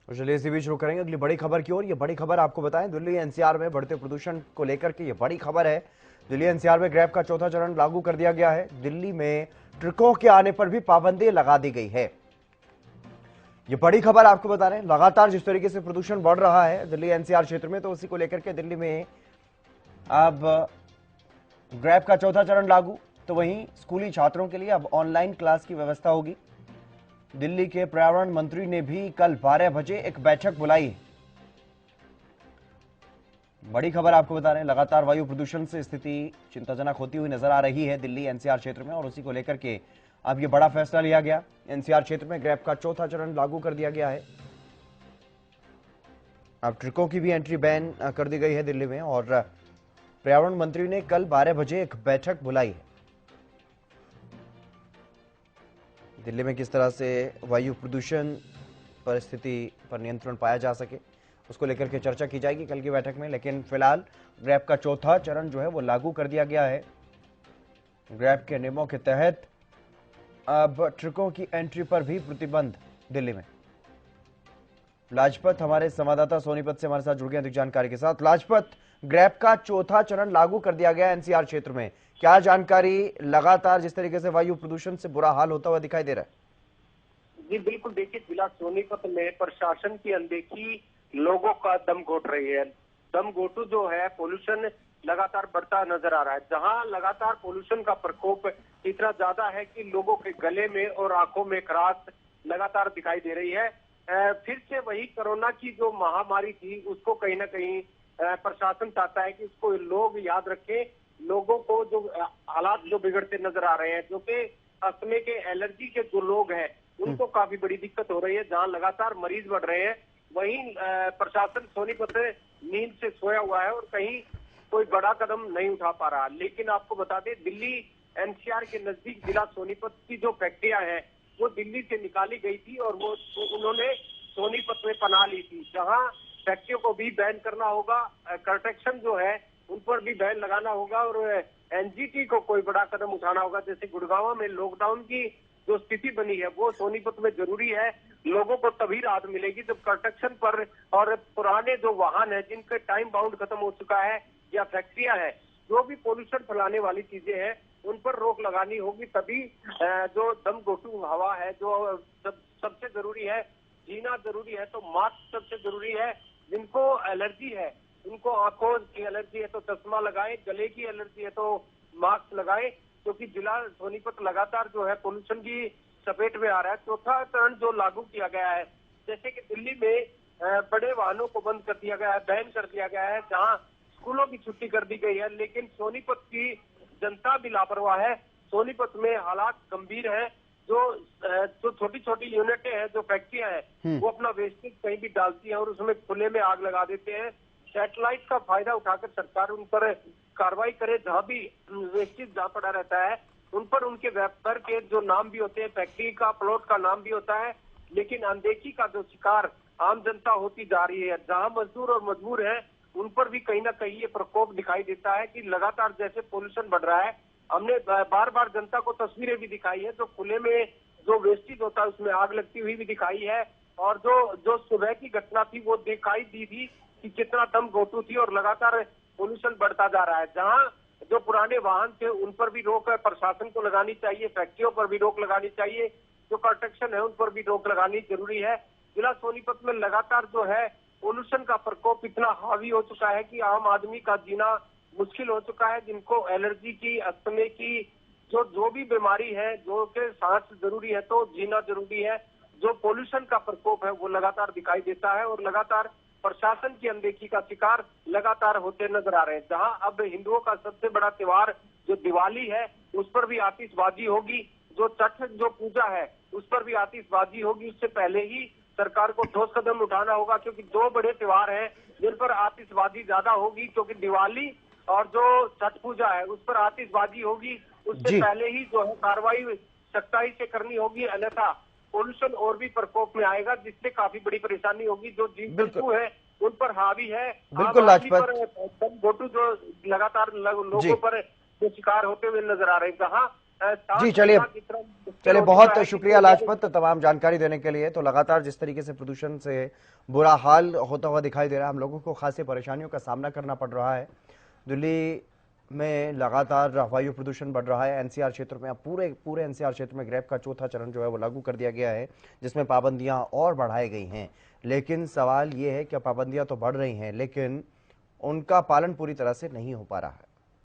और चलिए इसी बीच शुरू करेंगे अगली बड़ी खबर की ओर। ये बड़ी खबर आपको बताएं, दिल्ली एनसीआर में बढ़ते प्रदूषण को लेकर के ये बड़ी खबर है। दिल्ली एनसीआर में ग्रैब का चौथा चरण लागू कर दिया गया है। दिल्ली में ट्रकों के आने पर भी पाबंदी लगा दी गई है। ये बड़ी खबर आपको बता रहे हैं, लगातार जिस तरीके से प्रदूषण बढ़ रहा है दिल्ली एनसीआर क्षेत्र में, तो उसी को लेकर के दिल्ली में अब ग्रैब का चौथा चरण लागू। तो वहीं स्कूली छात्रों के लिए अब ऑनलाइन क्लास की व्यवस्था होगी। दिल्ली के पर्यावरण मंत्री ने भी कल 12 बजे एक बैठक बुलाई है। बड़ी खबर आपको बता रहे हैं, लगातार वायु प्रदूषण से स्थिति चिंताजनक होती हुई नजर आ रही है दिल्ली एनसीआर क्षेत्र में, और उसी को लेकर के अब ये बड़ा फैसला लिया गया। एनसीआर क्षेत्र में ग्रैब का चौथा चरण लागू कर दिया गया है। अब ट्रकों की भी एंट्री बैन कर दी गई है दिल्ली में, और पर्यावरण मंत्री ने कल 12 बजे एक बैठक बुलाई है। दिल्ली में किस तरह से वायु प्रदूषण परिस्थिति पर नियंत्रण पाया जा सके, उसको लेकर के चर्चा की जाएगी कल की बैठक में। लेकिन फिलहाल ग्रैब का चौथा चरण जो है वो लागू कर दिया गया है। ग्रैब के नियमों के तहत अब ट्रकों की एंट्री पर भी प्रतिबंध दिल्ली में। लाजपत हमारे संवाददाता सोनीपत से हमारे साथ जुड़ गए अधिक जानकारी के साथ। लाजपत, ग्रैब का चौथा चरण लागू कर दिया गया एनसीआर क्षेत्र में, क्या जानकारी? लगातार जिस तरीके से वायु प्रदूषण से बुरा हाल होता हुआ दिखाई दे रहा है। जी बिल्कुल, देखिए जिला सोनीपत में प्रशासन की अनदेखी लोगों का दम घोट रही है। दम घोटू जो है, पोल्यूशन लगातार बढ़ता नजर आ रहा है। जहां लगातार पोल्यूशन का प्रकोप इतना ज्यादा है कि लोगों के गले में और आंखों में खराश लगातार दिखाई दे रही है। फिर से वही कोरोना की जो महामारी थी उसको कहीं ना कहीं प्रशासन चाहता है कि उसको लोग याद रखें। लोगों को जो हालात जो बिगड़ते नजर आ रहे हैं, जो कि अस्थमे के, एलर्जी के जो लोग हैं उनको काफी बड़ी दिक्कत हो रही है। जहां लगातार मरीज बढ़ रहे हैं, वहीं प्रशासन सोनीपत नींद से सोया हुआ है और कहीं कोई बड़ा कदम नहीं उठा पा रहा। लेकिन आपको बता दें, दिल्ली एनसीआर के नजदीक जिला सोनीपत की जो फैक्ट्रियां हैं वो दिल्ली से निकाली गई थी और वो उन्होंने सोनीपत में पनाह ली थी। जहां फैक्ट्रियों को भी बैन करना होगा, कंस्ट्रक्शन जो है उन पर भी बैन लगाना होगा और एनजीटी को कोई बड़ा कदम उठाना होगा। जैसे गुड़गांव में लॉकडाउन की जो स्थिति बनी है वो सोनीपत में जरूरी है। लोगों को तभी राहत मिलेगी जब कंस्ट्रक्शन पर और पुराने जो वाहन है जिनका टाइम बाउंड खत्म हो चुका है या फैक्ट्रियां हैं, जो भी पोल्यूशन फैलाने वाली चीजें हैं उन पर रोक लगानी होगी। तभी जो दम घोटू हवा है, जो सबसे जरूरी है, जीना जरूरी है तो मास्क सबसे जरूरी है। जिनको एलर्जी है, उनको आंखों की एलर्जी है तो चश्मा लगाएं, गले की एलर्जी है तो मास्क लगाएं, क्योंकि जिला सोनीपत लगातार जो है पोल्यूशन की चपेट में आ रहा है। चौथा चरण जो लागू किया गया है, जैसे कि दिल्ली में बड़े वाहनों को बंद कर दिया गया है, बैन कर दिया गया है, जहां स्कूलों की छुट्टी कर दी गई है, लेकिन सोनीपत की जनता भी लापरवाह है। सोनीपत में हालात गंभीर है। जो छोटी छोटी यूनिटें हैं, जो फैक्ट्रियां हैं, वो अपना वेस्टेज कहीं भी डालती है और उसमें खुले में आग लगा देते हैं। सैटेलाइट का फायदा उठाकर सरकार उन पर कार्रवाई करे। जहां भी वेस्टेज जहां पड़ा रहता है उन पर उनके व्यापार के जो नाम भी होते हैं, फैक्ट्री का, प्लॉट का नाम भी होता है, लेकिन अनदेखी का जो शिकार आम जनता होती जा रही है। जहां मजदूर और मजबूर है उन पर भी कहीं ना कहीं ये प्रकोप दिखाई देता है कि लगातार जैसे पोल्यूशन बढ़ रहा है। हमने बार बार जनता को तस्वीरें भी दिखाई है, जो खुले में जो वेस्टेज होता है उसमें आग लगती हुई भी दिखाई है। और जो सुबह की घटना थी वो दिखाई दी थी कि कितना दम घोटू थी और लगातार पोल्यूशन बढ़ता जा रहा है। जहां जो पुराने वाहन थे उन पर भी रोक प्रशासन को लगानी चाहिए, फैक्ट्रियों पर भी रोक लगानी चाहिए, जो कंस्ट्रक्शन है उन पर भी रोक लगानी जरूरी है। जिला सोनीपत में लगातार जो है पोल्यूशन का प्रकोप इतना हावी हो चुका है कि आम आदमी का जीना मुश्किल हो चुका है। जिनको एलर्जी की, अस्थमे की, जो भी बीमारी है, जो के सांस जरूरी है तो जीना जरूरी है। जो पोल्यूशन का प्रकोप है वो लगातार दिखाई देता है और लगातार प्रशासन की अनदेखी का शिकार लगातार होते नजर आ रहे हैं। जहां अब हिंदुओं का सबसे बड़ा त्योहार जो दिवाली है उस पर भी आतिशबाजी होगी, जो छठ जो पूजा है उस पर भी आतिशबाजी होगी। उससे पहले ही सरकार को ठोस कदम उठाना होगा, क्योंकि दो बड़े त्योहार हैं जिन पर आतिशबाजी ज्यादा होगी, क्योंकि दिवाली और जो छठ पूजा है उस पर आतिशबाजी होगी। उससे जी पहले ही जो है कार्रवाई सख्ताई से करनी होगी, अन्यथा पोल्यूशन और भी प्रकोप में आएगा, जिससे काफी बड़ी परेशानी होगी। जो जीव बिल्कुल, जंतु है उन पर हावी है, आम बिल्कुल आदमी लाजपत पर दम घोटू जो लगातार जी। लोगों पर जो शिकार होते हुए नजर आ रहे हैं। जहां जी चलिए, बहुत शुक्रिया लाजपत तमाम जानकारी देने के लिए। तो लगातार जिस तरीके से प्रदूषण से बुरा हाल होता हुआ दिखाई दे रहा है, हम लोगों को खासी परेशानियों का सामना करना पड़ रहा है। दिल्ली में लगातार वायु प्रदूषण बढ़ रहा है। एनसीआर क्षेत्र में अब पूरे एनसीआर क्षेत्र में ग्रैब का चौथा चरण जो है वो लागू कर दिया गया है, जिसमें पाबंदियां और बढ़ाई गई हैं। लेकिन सवाल ये है कि पाबंदियां तो बढ़ रही हैं, लेकिन उनका पालन पूरी तरह से नहीं हो पा रहा है।